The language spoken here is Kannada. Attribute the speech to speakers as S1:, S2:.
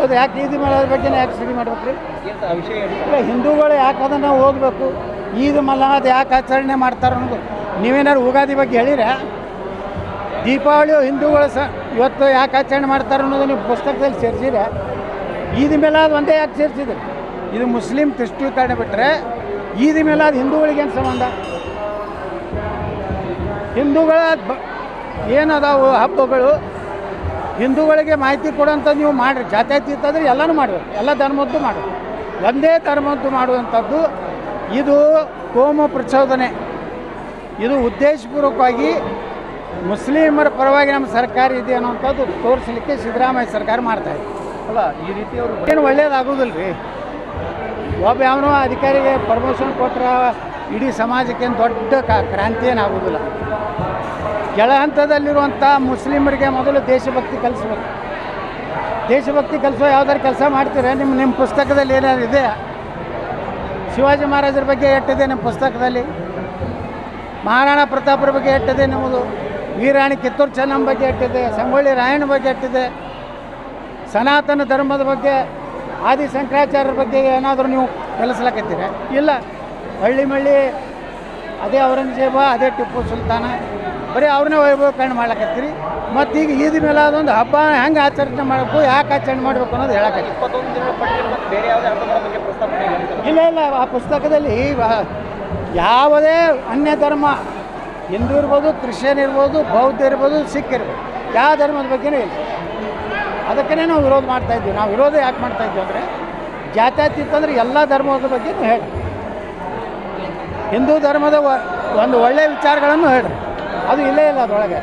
S1: ಹೌದು, ಯಾಕೆ ಈದ್ ಮಿಲಾದ್ ಬಗ್ಗೆನೇ ಯಾಕೆ ಸ್ಟಡಿ ಮಾಡ್ಬೇಕು ರೀ? ಇಲ್ಲ, ಹಿಂದೂಗಳು ಯಾಕೆ ಅದನ್ನು ಓದಬೇಕು? ಈದ್ ಮಿಲಾದ್ ಯಾಕೆ ಆಚರಣೆ ಮಾಡ್ತಾರೆ ಅನ್ನೋದು ನೀವೇನಾದ್ರು ಉಗಾದಿ ಬಗ್ಗೆ ಹೇಳಿರ? ದೀಪಾವಳಿಯು ಹಿಂದೂಗಳು ಇವತ್ತು ಯಾಕೆ ಆಚರಣೆ ಮಾಡ್ತಾರೆ ಅನ್ನೋದು ನೀವು ಪುಸ್ತಕದಲ್ಲಿ ಸೇರಿಸಿದ್ರೆ, ಈದ್ ಮಿಲಾದ್ ಒಂದೇ ಯಾಕೆ ಸೇರಿಸಿದ್ರಿ? ಇದು ಮುಸ್ಲಿಂ ತುಷ್ಟೀಕರಣ ಬಿಟ್ಟರೆ ಈದ್ ಮಿಲಾದ್ ಹಿಂದೂಗಳಿಗೇನು ಸಂಬಂಧ? ಹಿಂದೂಗಳ ಏನದಾವು ಹಬ್ಬಗಳು ಹಿಂದೂಗಳಿಗೆ ಮಾಹಿತಿ ಕೊಡೋಂಥ ನೀವು ಮಾಡಿರಿ. ಜಾತ್ಯತೀತ ಅಂದರೆ ಎಲ್ಲನೂ ಮಾಡಬೇಕು, ಎಲ್ಲ ಧರ್ಮದ್ದು ಮಾಡಬೇಕು. ಒಂದೇ ಧರ್ಮದ್ದು ಮಾಡುವಂಥದ್ದು ಇದು ಕೋಮು ಪ್ರಚೋದನೆ. ಇದು ಉದ್ದೇಶಪೂರ್ವಕವಾಗಿ ಮುಸ್ಲಿಮರ ಪರವಾಗಿ ನಮ್ಮ ಸರ್ಕಾರ ಇದೆ ಅನ್ನೋಂಥದ್ದು ತೋರಿಸಲಿಕ್ಕೆ ಸಿದ್ದರಾಮಯ್ಯ ಸರ್ಕಾರ ಮಾಡ್ತಾಯಿದೆ ಅಲ್ಲ. ಈ ರೀತಿ ಅವರು ಏನು ಒಳ್ಳೇದಾಗೋದಿಲ್ಲ ರೀ. ಒಬ್ಬ ಯಾವನೋ ಅಧಿಕಾರಿಗೆ ಪ್ರಮೋಷನ್ ಕೊಟ್ಟರೆ ಇಡೀ ಸಮಾಜಕ್ಕೇನು ದೊಡ್ಡ ಕ್ರಾಂತಿ ಏನಾಗೋದಿಲ್ಲ. ಕೆಳ ಹಂತದಲ್ಲಿರುವಂಥ ಮುಸ್ಲಿಮರಿಗೆ ಮೊದಲು ದೇಶಭಕ್ತಿ ಕಲಿಸ್ಬೇಕು. ದೇಶಭಕ್ತಿ ಕಲಿಸೋ ಯಾವ್ದಾರು ಕೆಲಸ ಮಾಡ್ತೀರಾ? ನಿಮ್ಮ ಪುಸ್ತಕದಲ್ಲಿ ಏನಾದ್ರು ಇದೆ? ಶಿವಾಜಿ ಮಹಾರಾಜರ ಬಗ್ಗೆ ಎಷ್ಟಿದೆ ನಿಮ್ಮ ಪುಸ್ತಕದಲ್ಲಿ? ಮಹಾರಾಣಾ ಪ್ರತಾಪರ ಬಗ್ಗೆ ಎಷ್ಟಿದೆ ನಿಮ್ಮದು? ವೀರಾಣಿ ಕಿತ್ತೂರು ಚೆನ್ನಮ್ಮ ಬಗ್ಗೆ ಎಷ್ಟಿದೆ? ಸಂಗೊಳ್ಳಿ ರಾಯಣ್ಣ ಬಗ್ಗೆ ಎಷ್ಟಿದೆ? ಸನಾತನ ಧರ್ಮದ ಬಗ್ಗೆ, ಆದಿ ಶಂಕರಾಚಾರ್ಯರ ಬಗ್ಗೆ ಏನಾದರೂ ನೀವು ಕಲಿಸ್ಲಕತ್ತೀರ? ಇಲ್ಲ. ಹಳ್ಳಿ ಮಳ್ಳಿ ಅದೇ ಔರಂಗಜೇಬ, ಅದೇ ಟಿಪ್ಪು ಸುಲ್ತಾನ, ಬರೀ ಅವ್ರನ್ನೇ ವೈಭವೀಕರಣ ಮಾಡ್ಲಕತ್ತೀರಿ. ಮತ್ತು ಈಗ ಈದ್ ಮಿಲಾದ್ ಒಂದು ಹಬ್ಬ ಹೆಂಗೆ ಆಚರಣೆ ಮಾಡಬೇಕು, ಯಾಕೆ ಆಚರಣೆ ಮಾಡಬೇಕು ಅನ್ನೋದು ಹೇಳಕತ್ತೀರಿ.
S2: 21 ದಿನಗಳ ಪಟ್ಟಿಯಲ್ಲಿ ಬೇರೆ ಯಾವುದೇ ಹಬ್ಬಗಳ ಬಗ್ಗೆ ಪ್ರಸ್ತಾಪನೆ
S1: ಇಲ್ಲ. ಆ ಪುಸ್ತಕದಲ್ಲಿ ಯಾವುದೇ ಅನ್ಯ ಧರ್ಮ, ಹಿಂದೂ ಇರ್ಬೋದು, ಕ್ರಿಶ್ಚಿಯನ್ ಇರ್ಬೋದು, ಬೌದ್ಧ ಇರ್ಬೋದು, ಸಿಖ್ ಇರ್ಬೋದು, ಯಾವ ಧರ್ಮದ ಬಗ್ಗೆನೂ ಇಲ್ಲ. ಅದಕ್ಕೇ ನಾವು ವಿರೋಧ ಮಾಡ್ತಾಯಿದ್ವಿ. ನಾವು ವಿರೋಧ ಯಾಕೆ ಮಾಡ್ತಾಯಿದ್ವಿ ಅಂದರೆ, ಜಾತ್ಯತೀತ ಅಂದರೆ ಎಲ್ಲ ಧರ್ಮದ ಬಗ್ಗೆನೂ ಹೇಳಿ, ಹಿಂದೂ ಧರ್ಮದ ಒಂದು ಒಳ್ಳೆಯ ವಿಚಾರಗಳನ್ನು ಹೇಳ್ರಿ. ಅದು ಇಲ್ಲೇ ಇಲ್ಲ ಅದರೊಳಗೆ.